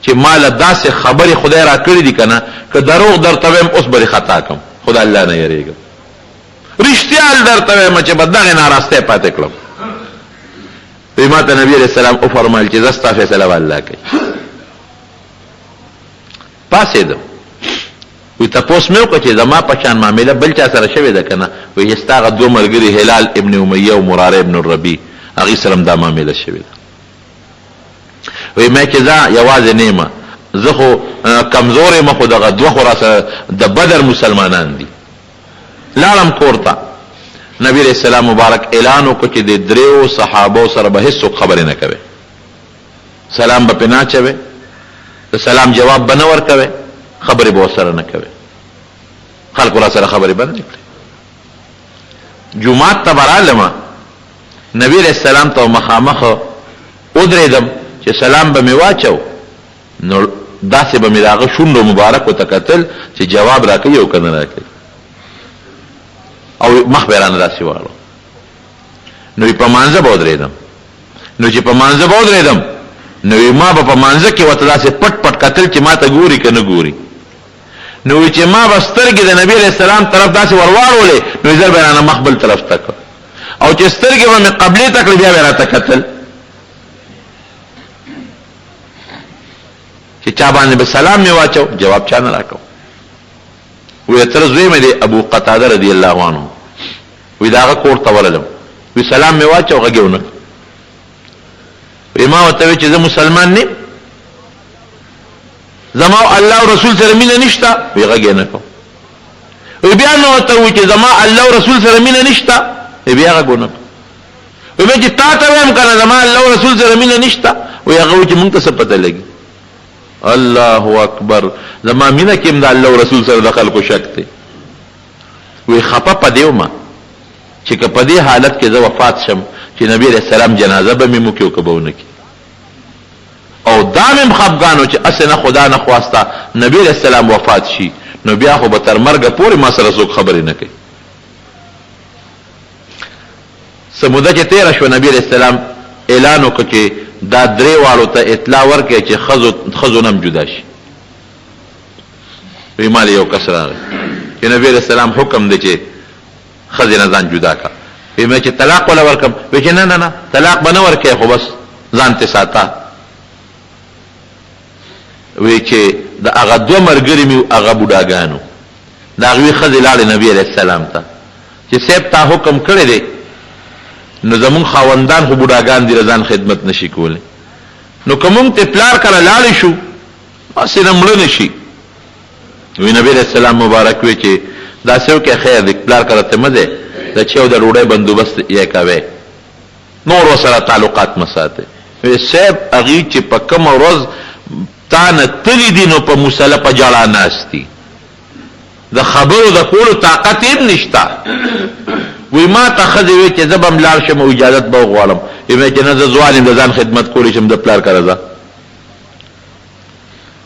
چې ماله داسې خبرې خدای را کړې دي که نه که دروغ درته ویم اوس به خطا کم خدا الله نه یریږم رښتیا درته ویم چې به دغې ناراسته پاتې کړم وی ما ته نبی علیہ السلام وفرمایل چې زه ستا فیصله به الله کوي پاسېدم وی تپوس مې وکړه چې زما په شان معامله بل چا سره شوې ده که نه وی ستا هغه 2 ملګري هلال ابن امیه او مراره ابن الربیع هغې سره هم دا معامله شوې ده وی مې چې زه یوازې نه یم زه خو کمزور یم خو دغه 2 خو راسره د بدر مسلمانان دي لاړم کور ته نبی علیہ السلام مبارک اعلان وکړو چې د 3 صحابو سره به هیڅوک خبرې نه کوي سلام به پې نه اچوي د سلام جواب به نه ورکوي خبرې به ورسره نه کوي خلکو را سره خبرې به نه کړي جومات ته به رالمه نبی علیہ السلام ته مخامخ ودرېدم چې سلام به مې واچو نو داسې به مې د هغه شونډو مبارک ورته کتل چې جواب را کوي او که نه را کوي او مخ به رانه داسې واړو نو په مانځه به ودرېدم نو چې په مانځه به ودرېدم نو ما به په مانځه کې ورته داسې پټ پټ کتل چې ما ته ګوري که نه ګوري نو چې ما به سترګې د نبي علیہ السلام طرف داسې ورواړولې نو زر به رانه مخ بل طرف ته کړ او چې سترګې به مې قبلې ته کړې بیا به راته کتل چې چا باندې به سلام مې واچو جواب چا نه راکو وی تر زوی مې دی ابو قتاده رضی الله عنه وی دا هغه کور ته ورلم وی سلام مې واچو غږ یې ونه وی ما ورته وی چې زه مسلمان نه زما الله او رسول سره مینه نشته وی غږ یې نه کو وی بیا نو ورته وی چې زما الله او رسول سره مینه نشته وی بیا غږ ونه وی چې تا ته وایم کنه زما الله او رسول سره مینه نشته وی هغه وی چې مونږ ته څه پته لګي الله اکبر زما مینه کې د الله او رسول سره د خلکو شک دی وی خپه پدیو ما چې که په دې حالت کې زه وفات شم چې نبی علیہ السلام جنازه به مې مو کې او که به ونه کې او دا مې خفګانو چې اسې نه خدا نه خواسته نبی علیہ السلام وفات شي نو بیا خو به تر مرګه پورې ما سره څوک خبرې نه کوي څه موده چې تېره شوه نبی علیہ السلام اعلان وکړه چې دا 3 واړو ته اطلاع ورکړي چې ښځو نه هم جدا شي وی ما یو کس راغی چې نبی علیہ السلام حکم دی چې ښځې نه ځان جدا کړه وی مې چې طلاق ولا ورکم وی چې نه طلاق به نه ورکوې خو بس ځان ته ساته. وی چې د هغه دوه ملګري مې هغه بوډاګانو د هغوی ښځې لاړې نبي علیه السلام ته چې صاحب تا حکم کړی دی نو زمونږ خاوندان خو بوډاګان دي ځان خدمت نشي کولی نو که مونږ ته پلار کله لاړې شو هسې نه مړه نه شي. وی نبی علیه السلام مبارک وی چې داسې وکړئ خیر دی پلار کله ته مه دی د چې او د ډوډۍ بندوبست یې کوئ نور ورسره تعلقات مه ساتئ. وی صاحب هغوی چې په کومه ورځ تا نه تلي دي نو په مسله په جړا ناست دي د خبرو د کولو طاقت یې نشته. وی ما ته ښځې وی چې زه به هم لاړ شم او اجازت به وغواړم. وی چې نه زه ځوان یم د ځان خدمت کولی شم د پلار کره ځه.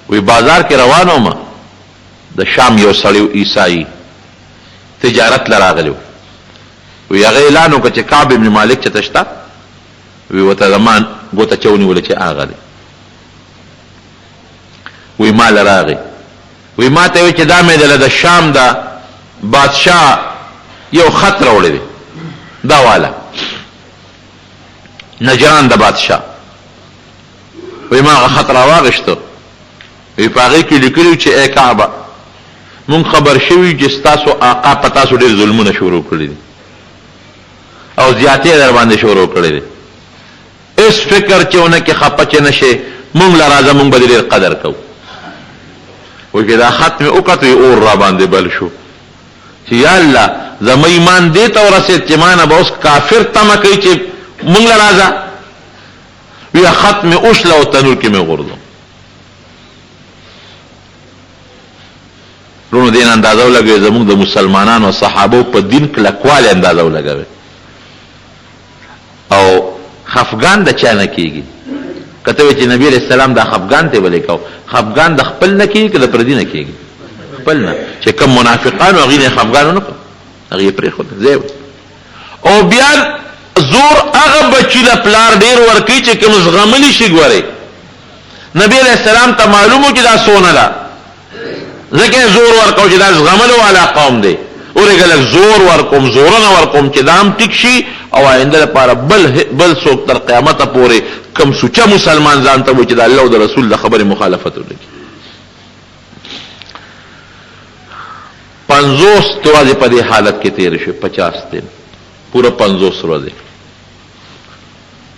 وی بازار کې روان وم د شام یو سړی عیسائی تجارت له راغلی وی هغه اعلان وکړه چې کعب ابن مالک چې ته شته وی ورته زما ګوته چا ونیوله چې هغه دی. وی ما له راغی وی ما ته وی چې دا مې دله د شام د بادشاه یو خط راوړی دی دا والا نجران د بادشاه. وی ما هغه خط راواغېشته وی په هغې کې لیکلي چې ای کعبه مونږ خبر شوي چې ستاسو آقا په تاسو ډېر ظلمونه شروع کړي دي او زیاتې در باندې شروع کړي دي. اس فکر چې ونه کې خپه چې نشي مونږ له راځه مونږ به ډېر قدر کوو. وی چې دا خط مې وکړ اور را باندې بل شو چې یا الله زما ایمان دې ته ورسېد چې ما نه به اوس کافر تمه کوي چې مونږ له راځه. وی خط مې اوشله او تنور کې مې غورځو. رونو دین اندازه ولګوي زموږ د مسلمانانو او صحابو په دین کلکوالی اندازه ولګوي او خفګان د چا نه کېږي. کته وی چې نبی علیہ السلام دا خفګان ته ولې کو خفګان د خپل نه کېږي که د پردي نه کېږي خپل نه چې کوم منافقانو هغوی نه خفګان ونه کړو هغې یې پرېښودل ځای او بیا زور هغه بچي له پلار ډېر ورکوي چې کوم زغملی شي. ګورئ نبی علیہ السلام ته معلوم و چې دا سونه ده ځکه زور ورکو چې دا زغملو والا قوم دی ورېږه لږ زور ورکوم زورونه ورکوم چې دا هم ټیک شي او آینده لپاره بل څوک تر قیامته پورې کم سوچه مسلمان ځان ته و چې د الله او د رسول د خبرې مخالفت ولګي. 50 ورځې په دې حالت کې تېرې شوې 50 دن پوره 50 ورځې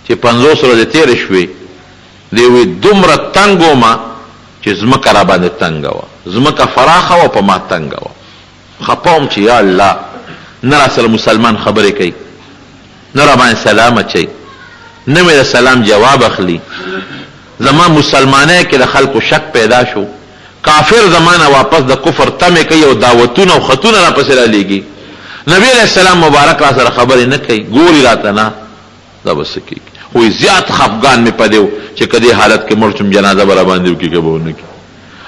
چې 50 ورځې تېرې شوې دی وی دومره تنګ ومه چې ځمکه را باندې تنګه وه ځمکه فراخه وه په ما تنګه وه خپه وم چې یا الله نه را سره مسلمان خبرې کوي نه را باندې سلام اچوي نه مې د سلام جواب اخلي زما مسلمانۍ کې د خلکو شک پیدا شو کافر زمانه واپس د کفر تمې کوي او دعوتونه او خطونه را پسې را لیږي. نبی علیہ السلام مبارک را سره خبرې نه کوي ګوري راته نه دا به څه کېږي. خو زیات خفګان مې په دی چې که دې حالت کې مړ شم جنازه به را باندې وکړي که به ونه کړي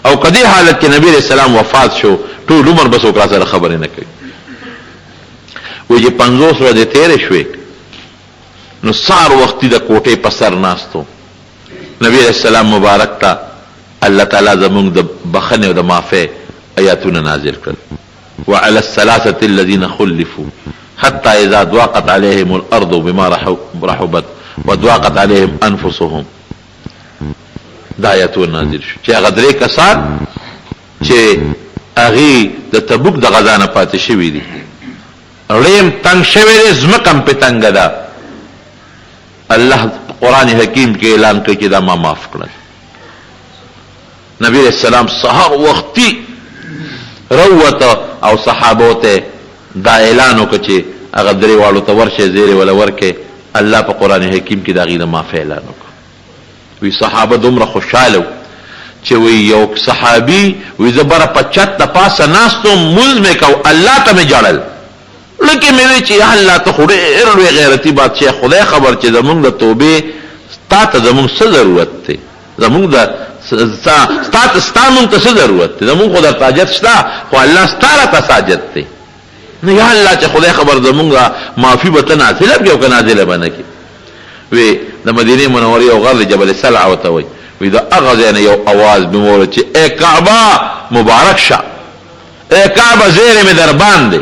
او که دې حالت کې نبی علیہ السلام وفات شو ټول عمر به څوک را سره خبرې نه کوي. وایي چې 50 ورځې تېرې شوې نو سار وختي د کوټې په سر ناستو نبی علیہ السلام مبارک ته الله تعالی زمونږ د بخنې او د معافۍ آیاتونه نازل کړل. وعلى الثلاثة الذين خلفوا حتى إذا ضاقت عليهم الأرض بما رحبت وضاقت عليهم أنفسهم دا آیاتونه نازل شو چې هغه 3 کسان چې هغې د تبوک د غزا نه پاتې شوي دي ړیم تنګ شوی دی ځمکه هم پې تنګه ده الله قرآن حکیم کې اعلان کوي چې دا ما معاف کړل. نبی علیہ السلام سهار وختي روته او صحابو ته دا اعلان وکړه چې هغه 3 واړو ته ورشه زیرې ولا ورکې الله په قرآن حکیم کې د هغې د معافۍ اعلان وکړه. وی صحابه دومره خوشحاله چې وی یو صحابي وی زه بره په چت د پاسه ناست وم لمونځ مې کو الله ته مې ژړل لکه مې وی چې یا الله ته خو ډېر لوی غیرتي بادشاه خدای خبر چې زمونږ د توبې ستا ته زمونږ څه ضرورت دی زمونږ د ستا مونږ ته څه ضرورت دی زمونږ خو درته حاجت شته خو الله ستا راته حاجت دی نو یا الله چې خدای خبر زمونږ معافي به ته نازله کړي او که نازله به نه کړي. وی د مدینې منورې یو غر دی جبل سلع ورته وایي وی د هغه ځای نه یو اواز مې واورېد چې ای کعبه مبارک شه ای کعبه زیری مې در باندې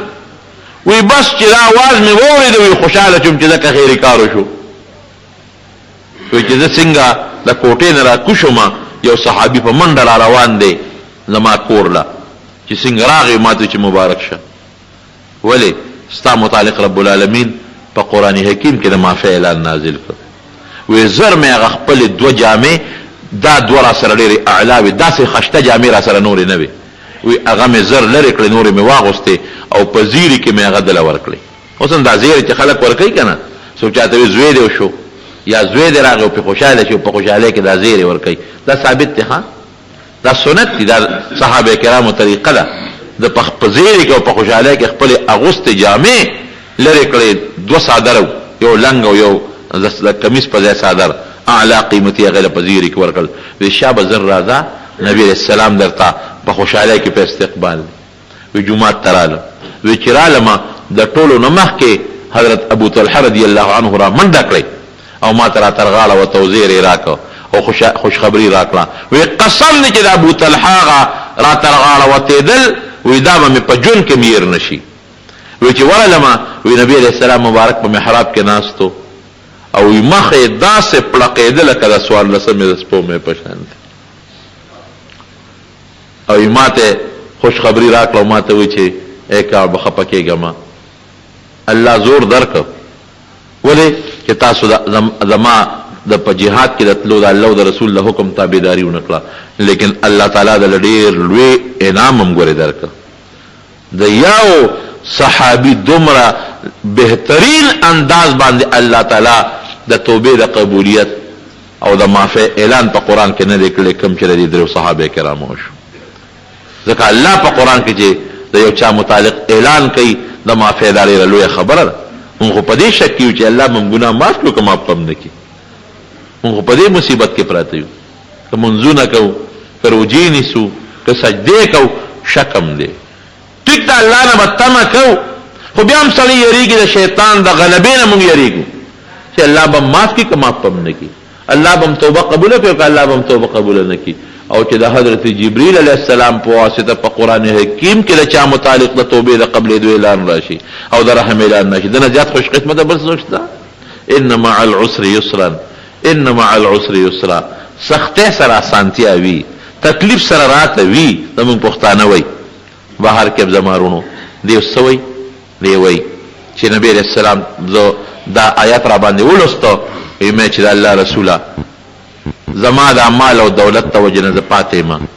وی بس چې دا اواز مې واورېد وی خوشحاله شوم چې ځکه خیري کار وشو وی چې زه څنګه د کوټې نه راکوشم یو صحابي په منډه را روان دی زما کور له چې څنګه راغی ما ته چې مبارک شه ولې ستا متعلق رب العالمین په قرآن حکیم کې د معافی اعلان نازل کړ وی زر مې هغه خپلې دوه جامې دا دوه را سره ډېرې اعلا وې داسې خشته جامې را سره نورې نه وې وی هغه مې زر لرې کړې نورې مې واغوستې او په زیري کې مې هغه دله ورکړې اوس هم دا زیرې چې خلک ورکوي که نه څوک چاته وي زوی دی شو یا زوی دی راغی او پې خوشحاله شي او په خوشحالۍ کې دا زیرې ورکوي دا ثابت دی ښه دا سنت دی دا صحابه کرامو طریقه ده د په زیرې کې او په خوشحالۍ کې خپلې اغوستې جامې لرې کړې دوه صادر یو لنګ او یو د کمیس په ځای صادر اعلی قیمتي هغه په زیرې کې ورکړل وی شابه زر راځه نبی علیہ السلام درته په خوشحالۍ کې په استقبال وی جمعات ته رالم وی چې رالم د ټولو نه مخکې حضرت ابو طلحه رضی الله عنه را منډه کړې او ما ته را تر غاړه ورته وزیرې راکړه او خوشخبري راکړه وی قسم دی چې د ابو طلحه را تر غاړه وتېدل وی دا به مې په جون کې میر نشي وی چې ورلم وی نبی علیہ السلام مبارک په محراب کې ناستو او وی مخې داسې پړقېده لکه د څوارلسمې د سپومې په شان دی او وی ما ته خوشخبري راکړه او ما ته وی چې ای کعبه خفه کېږه الله زور درکړ ولې چې تاسو زما د په جهاد کې د تلو د الله او د رسول له حکم تابعداري ونه کړه لیکن الله تعالی د ډېر لوی انعام هم ګورې درکړ د یو صحابي دومره بهترین انداز باندې الله تعالی د توبې د قبولیت او د معافی اعلان په قرآن کې نه دی کړی کوم چې د درو صحابه کرامو شو ځکه الله په قرآن کې چې د یو چا متعلق اعلان کوي د معافی دا ډېره لویه خبره ده موږ خو په دې شک کې یو چې الله موږ ګناه معاف کړو که معاف هم نه کړي موږ خو په دې مصیبت کې پراته یو که منځونه کوو که روجې نیسو که سجدې کوو شک هم دی ټیک ده الله نه به تمه کوو خو بیا هم سړی یریږي د شیطان د غلبې نه موږ یریږو چې الله به معاف کړي که معاف هم نه کړي الله به هم توبه قبوله کړي که الله به هم توبه قبوله نه کړي او چې د حضرت جبریل علیه السلام په واسطه په قرآن حکیم کې د چا متعلق د توبې د قبلېدو اعلان راشي او د رحم اعلان راشي دنه زیات خوش قسمته بل څه شته ان مع العسر یسرا ان مع العسر یسرا سختۍ سره اسانتیا وي تکلیف سره راته وي زموږ پښتانه وایي بهر کې زمارونو دی څه وایي دی وایي چې نبی علیه السلام دا آیات را باندې ولوسته وایي مې چې د الله رسوله زما د مال او دولت ته وجه نه زه پاتې یم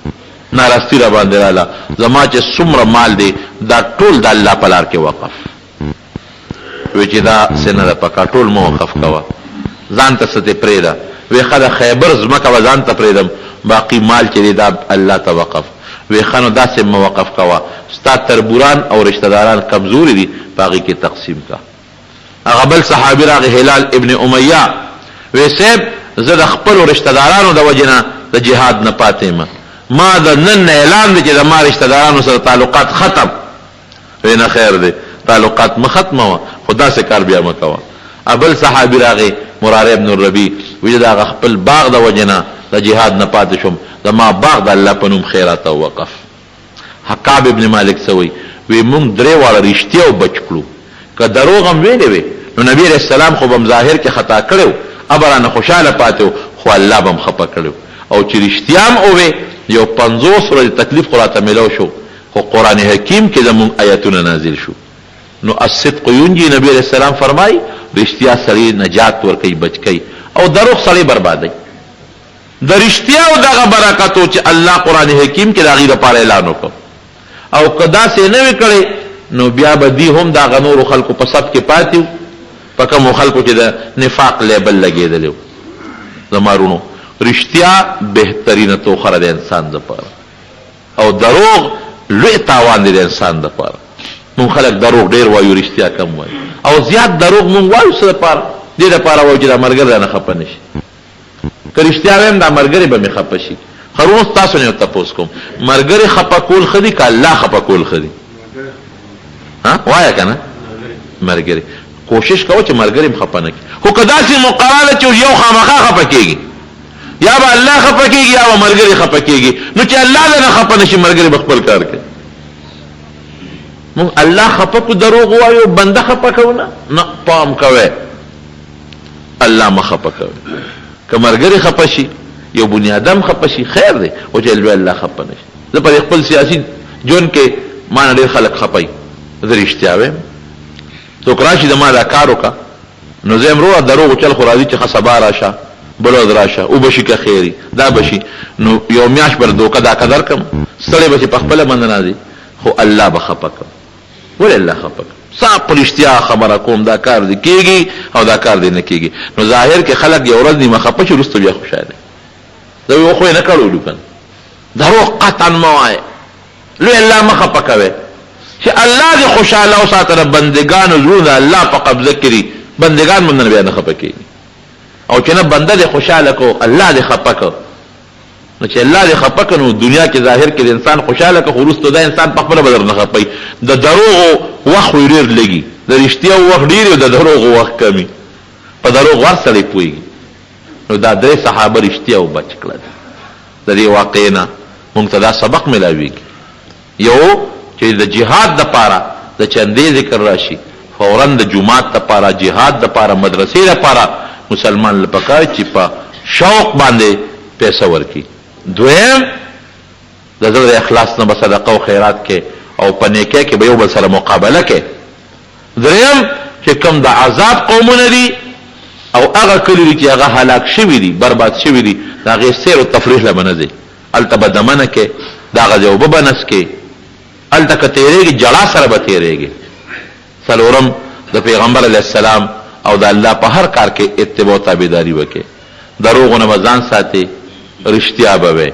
ناراستی را باندې راله زما چې څومره مال دی دا ټول د الله په لار کې وقف وی چې دا څه نه ده پکار ټول مه وقف کوه ځان ته څه دې پرېږده وی ښه د خیبر ځمکه به ځان ته پرېږدم باقي مال چې دی دا الله ته وقف وی ښه نو داسې مه وقف کوه ستا تربوران او رشته داران کمزوري دي په هغې کې تقسیم کا هغه بل صحابي راغی هلال ابن امیه وی صاحب زه د خپلو رشته دارانو د وجې نه د جهاد نه پاتې یم ما د نن نه اعلان دی چې د ما رشته دارانو سره تعلقات ختم وی نه خیر دی تعلقات مه ختموه خو داسې کار بیا مه کوه ابل صحابي راغی مراره ابن الربیع وی د هغه خپل باغ د وجې نه د جهاد نه پاتې شوم د ما باغ د الله په نوم خیرات او وقف کعب ابن مالک څه وی وی مونږ درې واړه رښتیا وبچ کړو که دروغ هم ویلې وی نو نبی علیه السلام خو به هم ظاهر کې خطا کړی ابرانه خوشاله پاتې خو الله به هم خفه کړی او چې رښتیا هم ووې یو 50 ورځې تکلیف خو راته میلاو شو خو قرآن حکیم کې زمونږ آیتونه نازل شو نو الصدق ینجي نبی علیہ السلام فرمای رښتیا سړی نجات ورکوي بچ کوي او دروغ سړی بربادوي د رښتیا او دغه برکتو چې الله قرآن حکیم کې د هغې لپاره اعلان وکړو او که داسې نه وي کړی نو بیا به دی هم د هغه نورو خلکو په صف کې پاتې وو په کومو خلکو چې د نفاق لیبل لګېدلی و زمارونو رښتیا بهترینه توخره د انسان دپاره او دروغ لوی تاوان دی د انسان دپاره مونږ خلک دروغ ډېر وایو رښتیا کم وایو او زیات دروغ مونږ وایو څه دپاره دې دپاره وایو چې دا ملګری رانه خفه نه شي که رښتیا وایم دا ملګری به مې خفه شي خرونو تاسو نه یو تپوس کوم ملګری خفه کول ښه دي که الله خفه کول ښه دي وایه که نه ملګری کوشش کوه چې ملګری م خفه نه کړي خو که داسې مقرره چې یو خامخا خفه کېږي یا به الله خفه کېږي یا به ملګری خفه کېږي نو چې الله نه خفه نه شي ملګری به خپل کار کوي مونږ الله خفه په دروغ وایو بنده خفه کوو نه پام کوئ الله مه خفه کوئ که مرګري خپه شي یو بنیادم خپه شي خیر دی او چې الله خپه نشي. زه په خپل سیاسي جون کې ما نه ډېر خلک خپي زه رښتیا وایم څوک راشي د ما دا کار وکړه نو زه امرو دروغ چل خو راځي چې خصبا راشه بلود راشه او بشي که خیری دا بشي نو یو میاش بر دوکه دا قدر کم ستړی بشي په خپل باندې راځي خو الله بخپک ولې الله خپک صاحب پرشتیا خبره کوم دا کار دی کیږي او دا کار دی نه کیږي نو ظاهر کې خلک یو ورځ نیمه خپه شي رستو بیا خوشاله دا یو خو نه کړو لکن دروغ قطعا موای لوی الله مخه پکوي چې الله دې خوشاله او ساتره بندگان زړه الله په قبضه کړي بندگان من بیا نه خپکي او چې نه بنده دې خوشاله کو الله دې خپکو نو چې الله دې خپکو نو دنیا کې ظاهر کې انسان خوشاله کو خروستو دا انسان په خپل بدر نه خپي د دروغ وخت ډیر لګي د رښتیا وخت ډیر او د دروغ وخت کمی په دروغ ورسره پوي نو دا درې صحابه رښتیا او بچ کړل د دې واقعنا موږ ته دا سبق ملاويږي یو چې د جهاد د پاره د چندې ذکر راشي فوراً د جمعات د پاره جهاد د پاره مدرسې د پاره مسلمان لپاره چې په شوق باندې پیسې ورکي. دویم د زړه اخلاص نه صدقه او خیرات کې او پنیکه کې به یو بل سره مقابله کې. دریم چې کوم د عذاب قومونه دي او هغه کلی چې هغه هلاک شوی دي برباد شوی دي دا غیر سیر او تفریح لمنځي التبه دمنه کې دا غځو وبنس کې التک تیرېږي جلا سره به تیرېږي. څلورم د پیغمبر علیه السلام او د الله په هر کار کې اتباع تابعداري وکړي دروغ نه ځان ساتي رښتیا به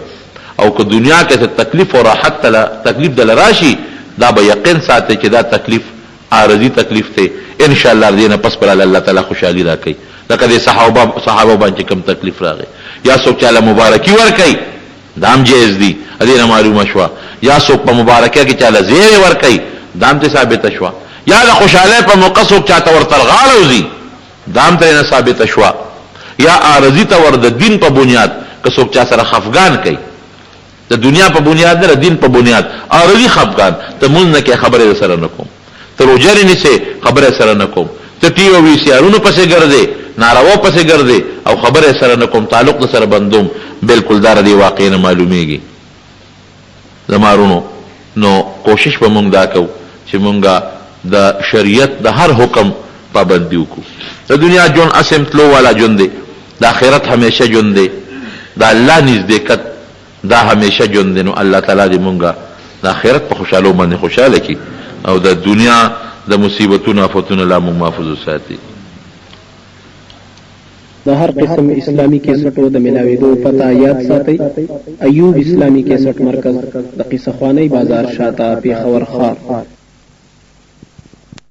او که دنیا کې تکلیف او راحت تکلیف دل راشي دا به یقین ساتي چې دا تکلیف عارضی تکلیف ته ان شاء الله دینه پس پر الله تعالی خوشحالي راکړي لکه د صحابه باندې کوم تکلیف راغی یا څوک چاله مبارکي ورکړي دام جایز دي دینه معلومه شو یا څوک په مبارکه کې چاله زیر ورکړي دام ته ثابت شو یا د خوشاله په موقع څوک چاته ورتل غاړوزي دام ته نه ثابت شو یا عارضی ته ور د دین په بنیاد که څوک چا سره خفغان کوي د دنیا په بنیاد نه دین په بنیاد عارضی خفغان ته مونږ نه کې خبره سره نکوم ته روجر نه سي خبره سره نکوم ته ټي او وی سي ارونو پسې ګرځي ناروا پسې ګرځي او خبره سره نکوم تعلق سره بندوم بالکل دار دی واقع نه معلومیږي زمارونو نو کوشش به مونږ دا کو چې مونږه د شریعت د هر حکم پابندي وکړو. د دنیا جون اسم تلو والا جون دی د آخرت همیشه جون دی د الله نزدېکت دا همیشه جون دی. نو الله تعالی دې مونږه د آخرت په خوشاله باندې خوشاله کی او د دنیا د مصیبتونو آفتونو لا مونږ محفوظ وساتي. د هر قسم اسلامی کیسټو د ملاویدو پتا یاد ساتئ. ایوب اسلامی کیسټ مرکز د قصه خوانی بازار شاته پیښور خار.